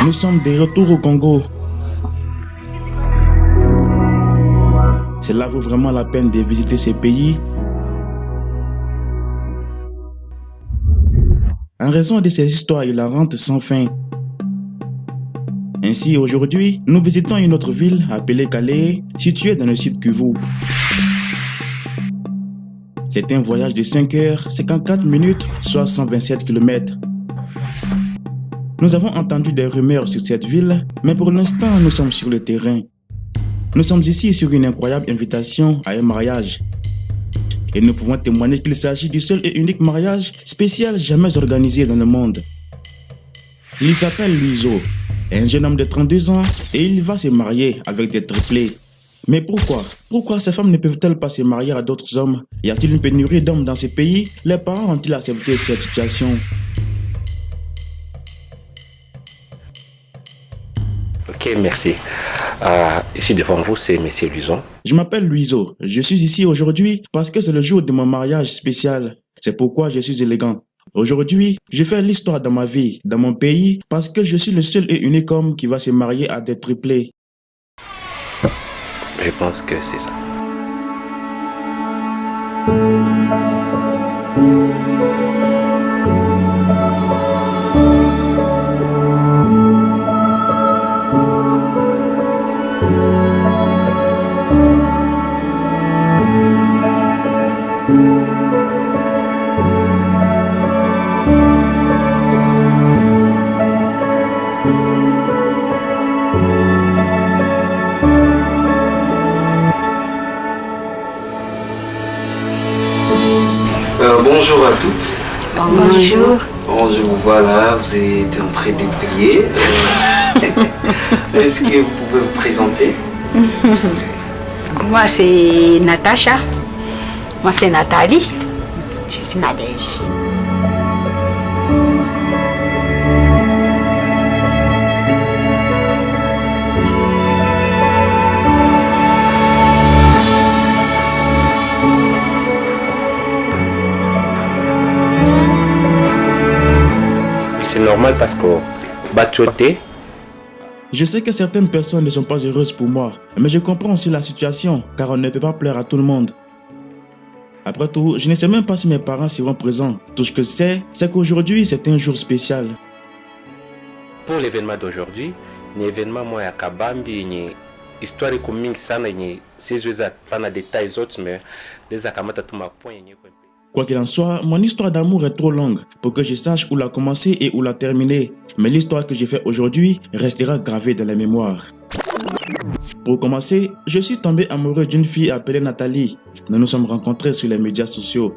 Nous sommes de retour au Congo. Cela vaut vraiment la peine de visiter ces pays. En raison de ces histoires hilarantes sans fin. Ainsi, aujourd'hui, nous visitons une autre ville appelée Calais, située dans le sud Kivu. C'est un voyage de 5 heures, 54 minutes, soit 127 km. Nous avons entendu des rumeurs sur cette ville, mais pour l'instant, nous sommes sur le terrain. Nous sommes ici sur une incroyable invitation à un mariage. Et nous pouvons témoigner qu'il s'agit du seul et unique mariage spécial jamais organisé dans le monde. Il s'appelle Luizo, un jeune homme de 32 ans, et il va se marier avec des triplés. Mais pourquoi? Pourquoi ces femmes ne peuvent-elles pas se marier à d'autres hommes? Y a-t-il une pénurie d'hommes dans ces pays? Les parents ont-ils accepté cette situation? Ok, merci. Ici devant vous, c'est M. Luizo. Je m'appelle Luizo. Je suis ici aujourd'hui parce que c'est le jour de mon mariage spécial. C'est pourquoi je suis élégant. Aujourd'hui, je fais l'histoire dans ma vie, dans mon pays, parce que je suis le seul et unique homme qui va se marier à des triplés. Je pense que c'est ça. Bonjour à toutes. Bonjour. Bonjour, voilà, vous êtes en train de prier. Est-ce que vous pouvez vous présenter? Moi c'est Natacha. Moi c'est Nathalie. Je suis Nadège. C'est normal parce que Batuoté. Je sais que certaines personnes ne sont pas heureuses pour moi, mais je comprends aussi la situation, car on ne peut pas plaire à tout le monde. Après tout, je ne sais même pas si mes parents seront présents. Tout ce que je sais, c'est qu'aujourd'hui, c'est un jour spécial. Pour l'événement d'aujourd'hui, ni événement moi ya kabambi ni histoire iko mingi sana yenye siweza pana détails autres mais les akamata tu ma point yenye kwa. Quoi qu'il en soit, mon histoire d'amour est trop longue pour que je sache où la commencer et où la terminer. Mais l'histoire que j'ai faite aujourd'hui restera gravée dans la mémoire. Pour commencer, je suis tombé amoureux d'une fille appelée Nathalie. Nous nous sommes rencontrés sur les médias sociaux.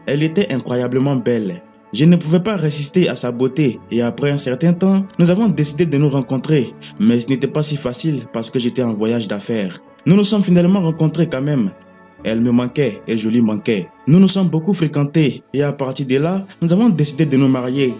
Elle était incroyablement belle. Je ne pouvais pas résister à sa beauté et après un certain temps, nous avons décidé de nous rencontrer. Mais ce n'était pas si facile parce que j'étais en voyage d'affaires. Nous nous sommes finalement rencontrés quand même. Elle me manquait et je lui manquais. Nous nous sommes beaucoup fréquentés et à partir de là, nous avons décidé de nous marier.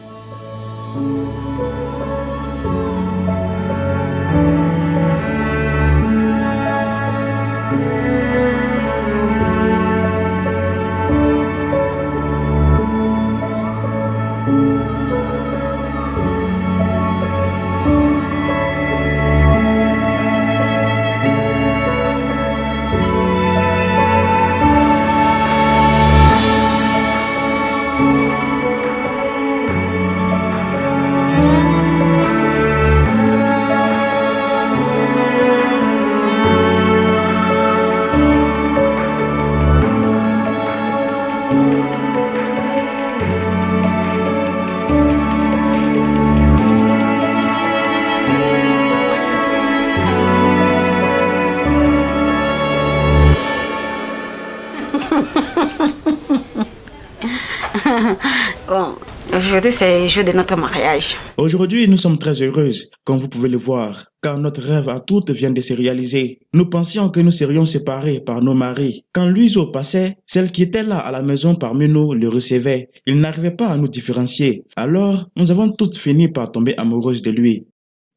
Bon, aujourd'hui c'est le jour de notre mariage. Aujourd'hui, nous sommes très heureuses, comme vous pouvez le voir, car notre rêve à toutes vient de se réaliser. Nous pensions que nous serions séparés par nos maris. Quand Luizo passait, celle qui était là à la maison parmi nous le recevait. Il n'arrivait pas à nous différencier. Alors, nous avons toutes fini par tomber amoureuses de lui.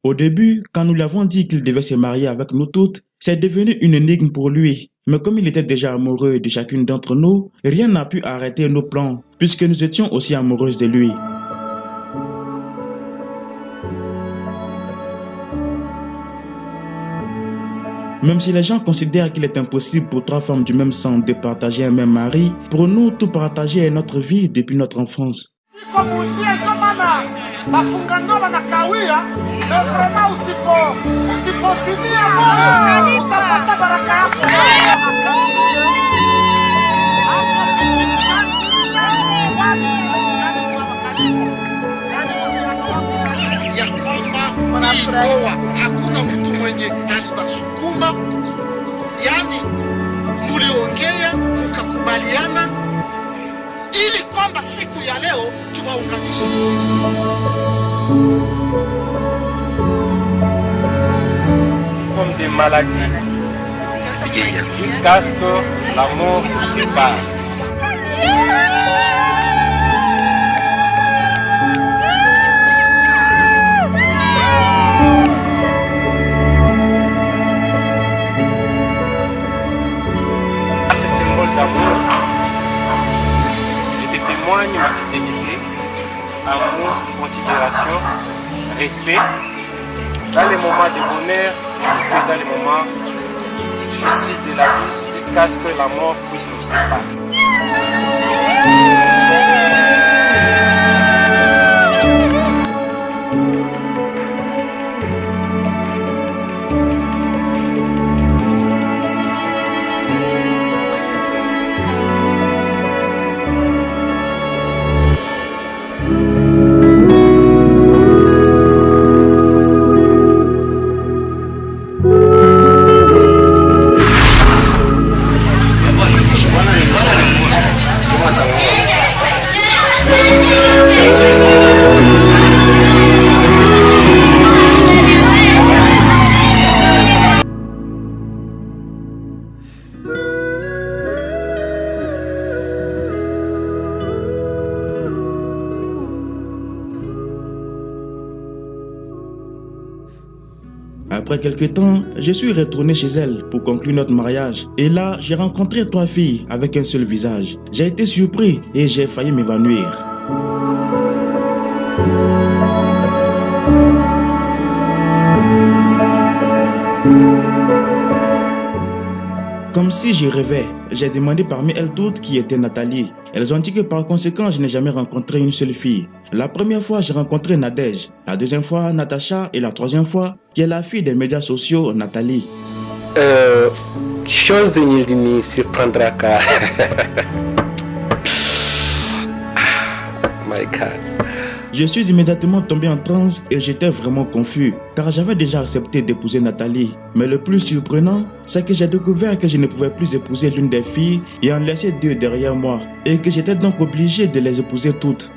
Au début, quand nous lui avons dit qu'il devait se marier avec nous toutes, c'est devenu une énigme pour lui. Mais comme il était déjà amoureux de chacune d'entre nous, rien n'a pu arrêter nos plans, puisque nous étions aussi amoureuses de lui. Même si les gens considèrent qu'il est impossible pour 3 femmes du même sang de partager un même mari, pour nous, tout partager est notre vie depuis notre enfance. Ndoa hakuna mtu mwenye alibasukuma, yani muliongea mukakubaliana ili kwamba siku ya leo tuwaunganishe. Comme des maladies, jusqu'à ce que la mort nous sépare. D'amour, je te témoigne ma fidélité, amour, considération, respect, dans les moments de bonheur ainsi que dans les moments difficiles de la vie, jusqu'à ce que la mort puisse nous séparer. Après quelques temps, je suis retourné chez elle pour conclure notre mariage. Et là, j'ai rencontré 3 filles avec un seul visage. J'ai été surpris et j'ai failli m'évanouir. Comme si je rêvais, j'ai demandé parmi elles toutes qui était Nathalie. Elles ont dit que par conséquent, je n'ai jamais rencontré une seule fille. La première fois, j'ai rencontré Nadège. La deuxième fois, Natacha. Et la troisième fois, qui est la fille des médias sociaux, Nathalie. Chose ne surprendra car... My God. Je suis immédiatement tombé en transe et j'étais vraiment confus, car j'avais déjà accepté d'épouser Nathalie. Mais le plus surprenant, c'est que j'ai découvert que je ne pouvais plus épouser l'une des filles et en laisser 2 derrière moi, et que j'étais donc obligé de les épouser toutes.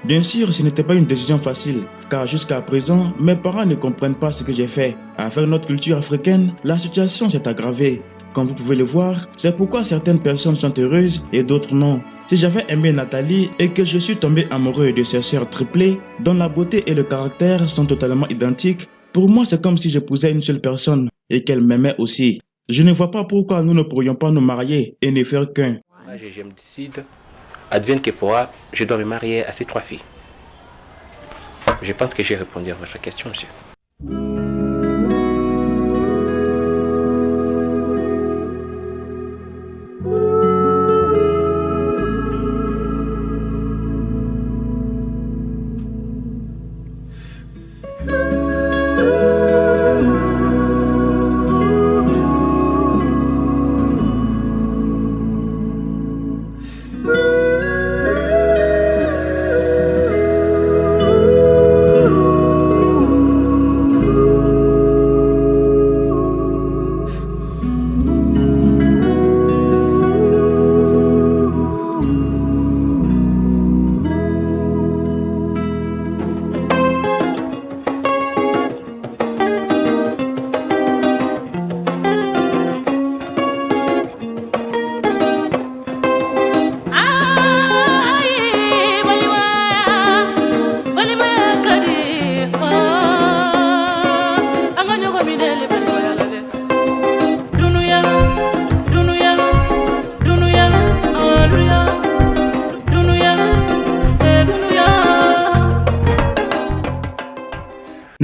Bien sûr, ce n'était pas une décision facile, car jusqu'à présent, mes parents ne comprennent pas ce que j'ai fait. Avec notre culture africaine, la situation s'est aggravée. Comme vous pouvez le voir, c'est pourquoi certaines personnes sont heureuses et d'autres non. Si j'avais aimé Nathalie et que je suis tombé amoureux de ses sœurs triplées, dont la beauté et le caractère sont totalement identiques, pour moi c'est comme si j'épousais une seule personne et qu'elle m'aimait aussi. Je ne vois pas pourquoi nous ne pourrions pas nous marier et ne faire qu'un. Je me décide, advienne que pourra, je dois me marier à ces 3 filles. Je pense que j'ai répondu à votre question, monsieur.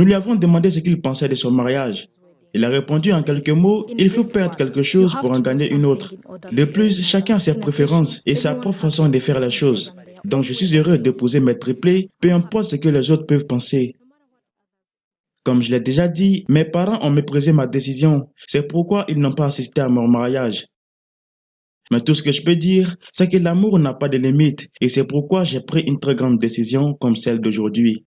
Nous lui avons demandé ce qu'il pensait de son mariage. Il a répondu en quelques mots, il faut perdre quelque chose pour en gagner une autre. De plus, chacun a ses préférences et sa propre façon de faire les choses. Donc je suis heureux d'épouser mes triplés, peu importe ce que les autres peuvent penser. Comme je l'ai déjà dit, mes parents ont méprisé ma décision. C'est pourquoi ils n'ont pas assisté à mon mariage. Mais tout ce que je peux dire, c'est que l'amour n'a pas de limite et c'est pourquoi j'ai pris une très grande décision comme celle d'aujourd'hui.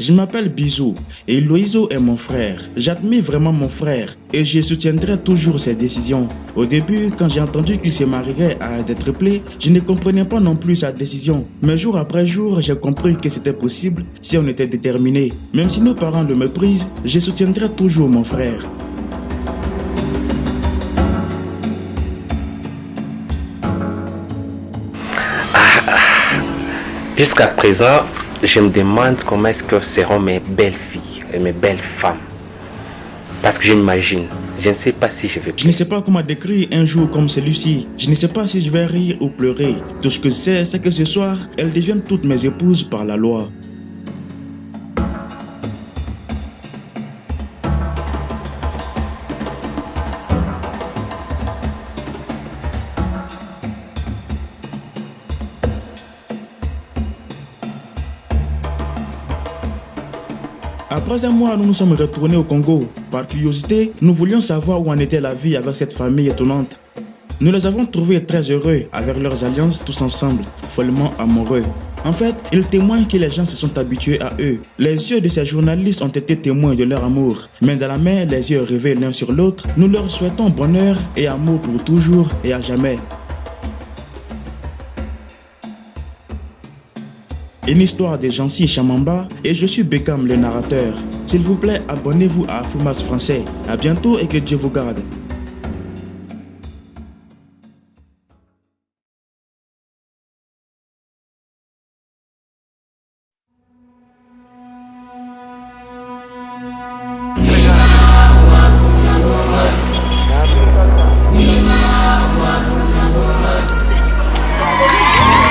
Je m'appelle Bisou et Loïso est mon frère. J'admire vraiment mon frère et je soutiendrai toujours ses décisions. Au début, quand j'ai entendu qu'il se marierait à des triplés, je ne comprenais pas non plus sa décision. Mais jour après jour, j'ai compris que c'était possible si on était déterminé. Même si nos parents le méprisent, je soutiendrai toujours mon frère. Jusqu'à présent, je me demande comment est-ce que seront mes belles filles et mes belles femmes. Parce que j'imagine, je ne sais pas si je vais... Je ne sais pas comment décrire un jour comme celui-ci. Je ne sais pas si je vais rire ou pleurer. Tout ce que je sais, c'est que ce soir, elles deviennent toutes mes épouses par la loi. Après un mois, nous nous sommes retournés au Congo. Par curiosité, nous voulions savoir où en était la vie avec cette famille étonnante. Nous les avons trouvés très heureux avec leurs alliances tous ensemble, follement amoureux. En fait, ils témoignent que les gens se sont habitués à eux. Les yeux de ces journalistes ont été témoins de leur amour. Main dans la main, les yeux rivés l'un sur l'autre, nous leur souhaitons bonheur et amour pour toujours et à jamais. Une histoire de Jancy Chamamba et je suis Beckham le narrateur. S'il vous plaît, abonnez-vous à Afumas Français. À bientôt et que Dieu vous garde.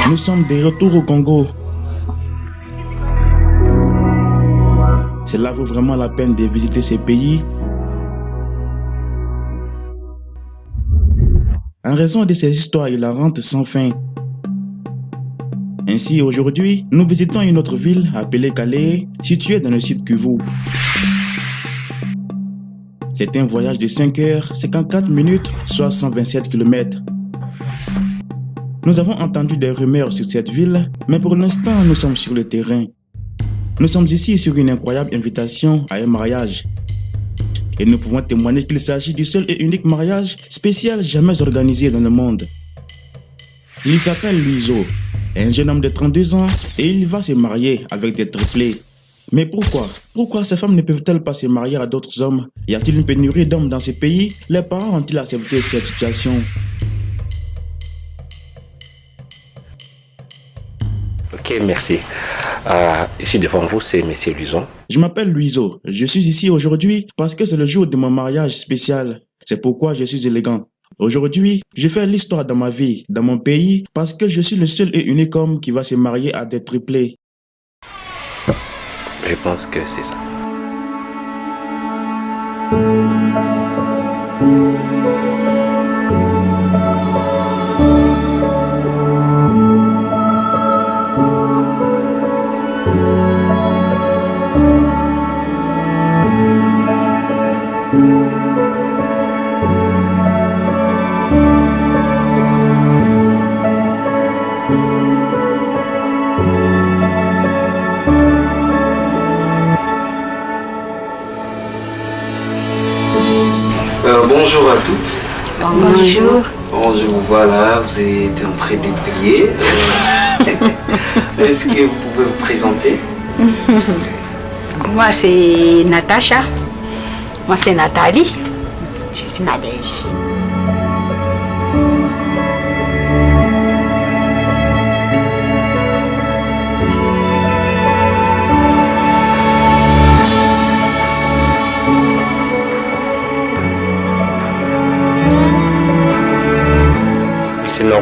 Nous sommes de retour au Congo. Cela vaut vraiment la peine de visiter ces pays. En raison de ces histoires hilarantes sans fin. Ainsi, aujourd'hui, nous visitons une autre ville appelée Calais, située dans le sud Kivu. C'est un voyage de 5 heures, 54 minutes, soit 127 km. Nous avons entendu des rumeurs sur cette ville, mais pour l'instant, nous sommes sur le terrain. Nous sommes ici sur une incroyable invitation à un mariage. Et nous pouvons témoigner qu'il s'agit du seul et unique mariage spécial jamais organisé dans le monde. Il s'appelle Loïso, un jeune homme de 32 ans et il va se marier avec des triplés. Mais pourquoi? Pourquoi ces femmes ne peuvent-elles pas se marier à d'autres hommes? Y a-t-il une pénurie d'hommes dans ces pays? Les parents ont-ils accepté cette situation? Ok, merci. Ici devant vous, c'est M. Luison. Je m'appelle Loïso. Je suis ici aujourd'hui parce que c'est le jour de mon mariage spécial. C'est pourquoi je suis élégant. Aujourd'hui, je fais l'histoire dans ma vie, dans mon pays, parce que je suis le seul et unique homme qui va se marier à des triplés. Je pense que c'est ça. Bonjour à toutes. Bonjour. Bon, je vous vois là, vous êtes en train de prier. Est-ce que vous pouvez vous présenter? Moi, c'est Natacha. Moi, c'est Nathalie. Je suis Nadège.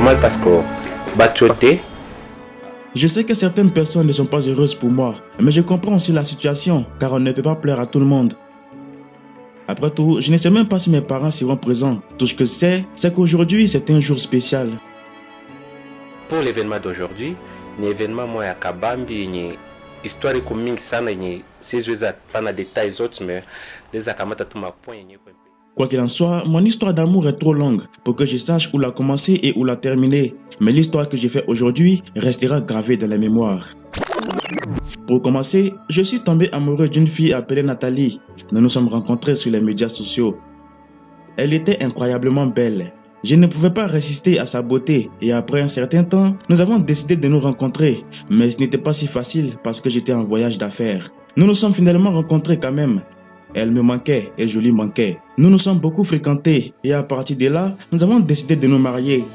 normal parce que batoté. Je sais que certaines personnes ne sont pas heureuses pour moi, mais je comprends aussi la situation, car on ne peut pas plaire à tout le monde. Après tout, je ne sais même pas si mes parents seront présents. Tout ce que je sais, c'est qu'aujourd'hui, c'est un jour spécial. Pour l'événement d'aujourd'hui, ni événement moi ya kabambi ni histoire iko mingi sana yenye siweza pana détails zote mais des akamata tu ma point yenye kwa. Quoi qu'il en soit, mon histoire d'amour est trop longue pour que je sache où la commencer et où la terminer. Mais l'histoire que j'ai faite aujourd'hui restera gravée dans la mémoire. Pour commencer, je suis tombé amoureux d'une fille appelée Nathalie. Nous nous sommes rencontrés sur les médias sociaux. Elle était incroyablement belle. Je ne pouvais pas résister à sa beauté et après un certain temps, nous avons décidé de nous rencontrer. Mais ce n'était pas si facile parce que j'étais en voyage d'affaires. Nous nous sommes finalement rencontrés quand même. Elle me manquait et je lui manquais. Nous nous sommes beaucoup fréquentés et à partir de là, nous avons décidé de nous marier.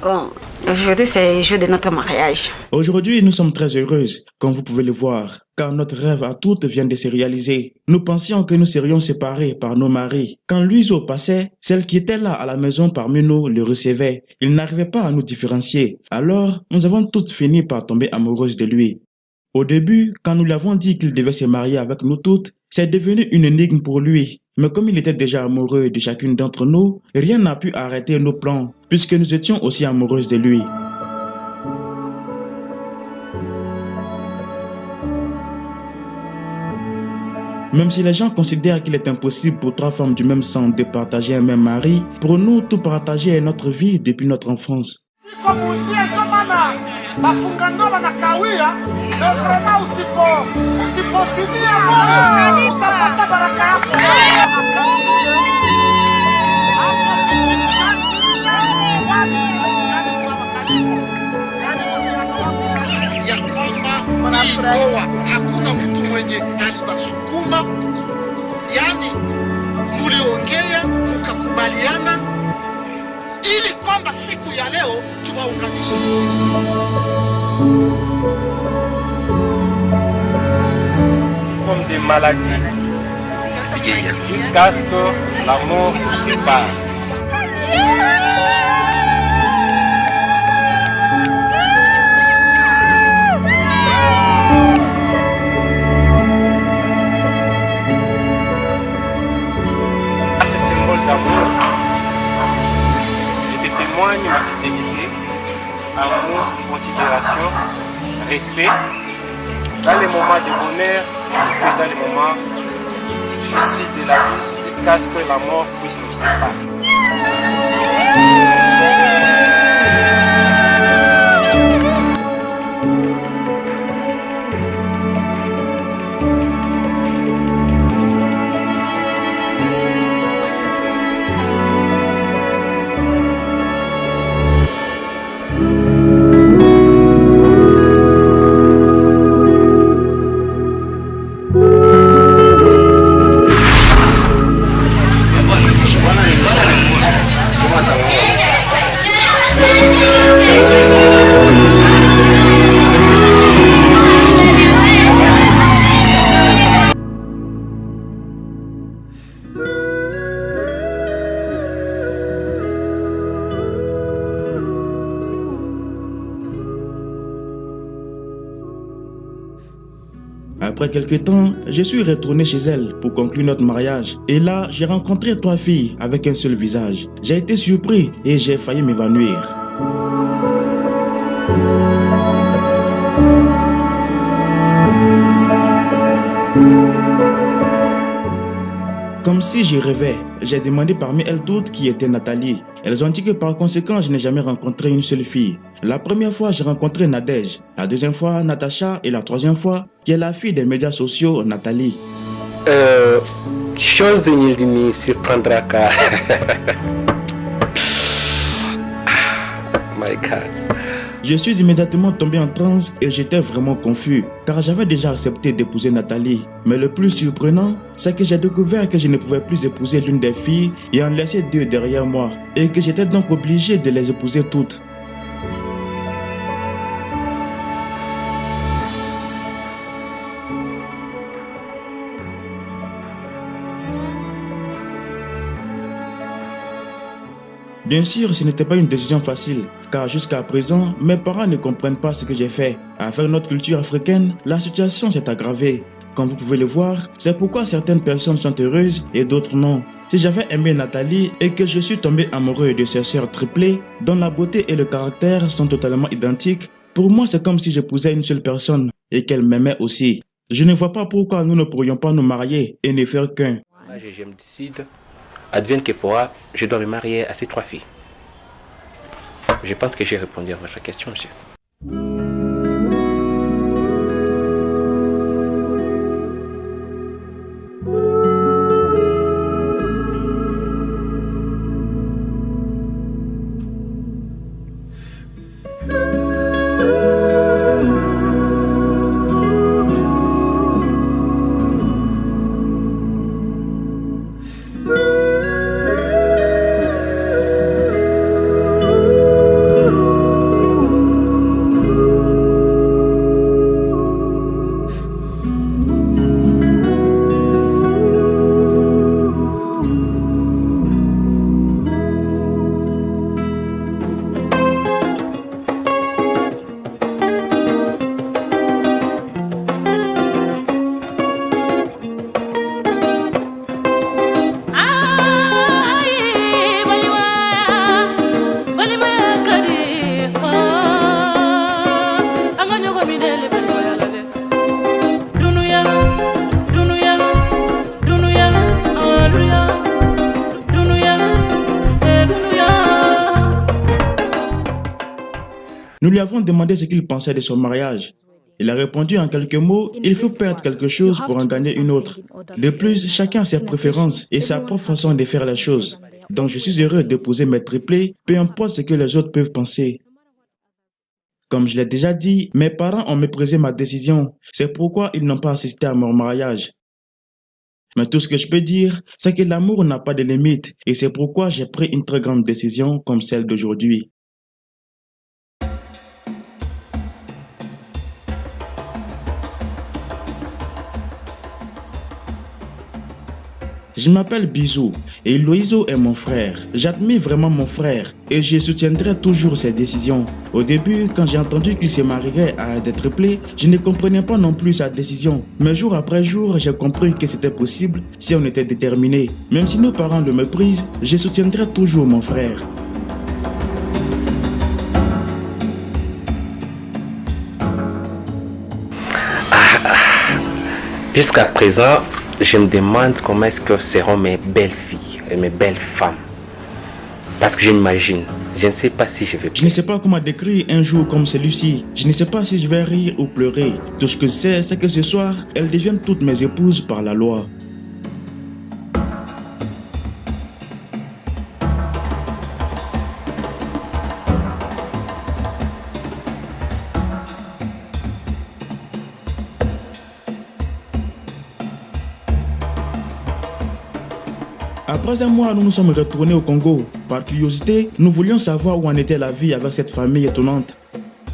Bon, aujourd'hui c'est le jour de notre mariage. Aujourd'hui, nous sommes très heureuses, comme vous pouvez le voir, car notre rêve à toutes vient de se réaliser. Nous pensions que nous serions séparés par nos maris. Quand Luiso passait, celle qui était là à la maison parmi nous le recevait. Il n'arrivait pas à nous différencier. Alors, nous avons toutes fini par tomber amoureuses de lui. Au début, quand nous lui avons dit qu'il devait se marier avec nous toutes, c'est devenu une énigme pour lui. Mais comme il était déjà amoureux de chacune d'entre nous, rien n'a pu arrêter nos plans, puisque nous étions aussi amoureuses de lui. Même si les gens considèrent qu'il est impossible pour trois femmes du même sang de partager un même mari, pour nous, tout partager est notre vie depuis notre enfance. Ya kwamba hii ndoa hakuna mtu mwenye alibasukuma, yani muliongea mukakubaliana ili kwamba siku ya leo tuwaunganishe. Comme des maladies, jusqu'à ce que la mort nous sépare. Ce symbole d'amour, je te témoigne ma fidélité, amour, considération, respect, dans les moments de bonheur ainsi que dans les moments difficiles de la vie, jusqu'à ce que la mort puisse nous séparer. Après quelques temps, je suis retourné chez elle pour conclure notre mariage. Et là, j'ai rencontré trois filles avec un seul visage. J'ai été surpris et j'ai failli m'évanouir. Comme si j'y rêvais, j'ai demandé parmi elles toutes qui était Nathalie. Elles ont dit que par conséquent, je n'ai jamais rencontré une seule fille. La première fois, j'ai rencontré Nadège. La deuxième fois, Natacha. Et la troisième fois, qui est la fille des médias sociaux, Nathalie. Chose ni surprendra car... My God. Je suis immédiatement tombé en transe et j'étais vraiment confus, car j'avais déjà accepté d'épouser Nathalie. Mais le plus surprenant, c'est que j'ai découvert que je ne pouvais plus épouser l'une des filles et en laisser deux derrière moi, et que j'étais donc obligé de les épouser toutes. Bien sûr, ce n'était pas une décision facile, car jusqu'à présent, mes parents ne comprennent pas ce que j'ai fait. Avec notre culture africaine, la situation s'est aggravée. Comme vous pouvez le voir, c'est pourquoi certaines personnes sont heureuses et d'autres non. Si j'avais aimé Nathalie et que je suis tombé amoureux de ses sœurs triplées, dont la beauté et le caractère sont totalement identiques, pour moi c'est comme si j'épousais une seule personne et qu'elle m'aimait aussi. Je ne vois pas pourquoi nous ne pourrions pas nous marier et ne faire qu'un. Je me décide, advienne que pourra, je dois me marier à ces trois filles. Je pense que j'ai répondu à votre question, monsieur. Nous lui avons demandé ce qu'il pensait de son mariage. Il a répondu en quelques mots, il faut perdre quelque chose pour en gagner une autre. De plus, chacun a ses préférences et sa propre façon de faire les choses. Donc je suis heureux d'épouser mes triplés, peu importe ce que les autres peuvent penser. Comme je l'ai déjà dit, mes parents ont méprisé ma décision. C'est pourquoi ils n'ont pas assisté à mon mariage. Mais tout ce que je peux dire, c'est que l'amour n'a pas de limite et c'est pourquoi j'ai pris une très grande décision comme celle d'aujourd'hui. Je m'appelle Bisou et Loïso est mon frère. J'admire vraiment mon frère et je soutiendrai toujours ses décisions. Au début, quand j'ai entendu qu'il se marierait à des triplés, je ne comprenais pas non plus sa décision. Mais jour après jour, j'ai compris que c'était possible si on était déterminé. Même si nos parents le méprisent, je soutiendrai toujours mon frère. Jusqu'à présent, je me demande comment est-ce que seront mes belles filles et mes belles femmes. Parce que j'imagine, je ne sais pas si je vais... Je ne sais pas comment décrire un jour comme celui-ci. Je ne sais pas si je vais rire ou pleurer. Tout ce que je sais, c'est que ce soir, elles deviennent toutes mes épouses par la loi. Après un mois, nous nous sommes retournés au Congo. Par curiosité, nous voulions savoir où en était la vie avec cette famille étonnante.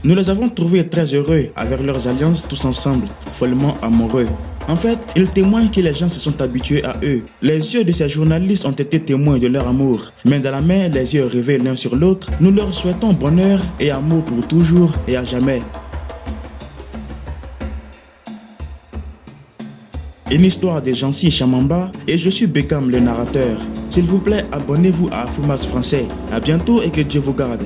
Nous les avons trouvés très heureux avec leurs alliances tous ensemble, follement amoureux. En fait, ils témoignent que les gens se sont habitués à eux. Les yeux de ces journalistes ont été témoins de leur amour. Main dans la main, les yeux rivés l'un sur l'autre, nous leur souhaitons bonheur et amour pour toujours et à jamais. Une histoire de Jancy Chamamba et je suis Beckham le narrateur. S'il vous plaît, abonnez-vous à Afumas Français. À bientôt et que Dieu vous garde.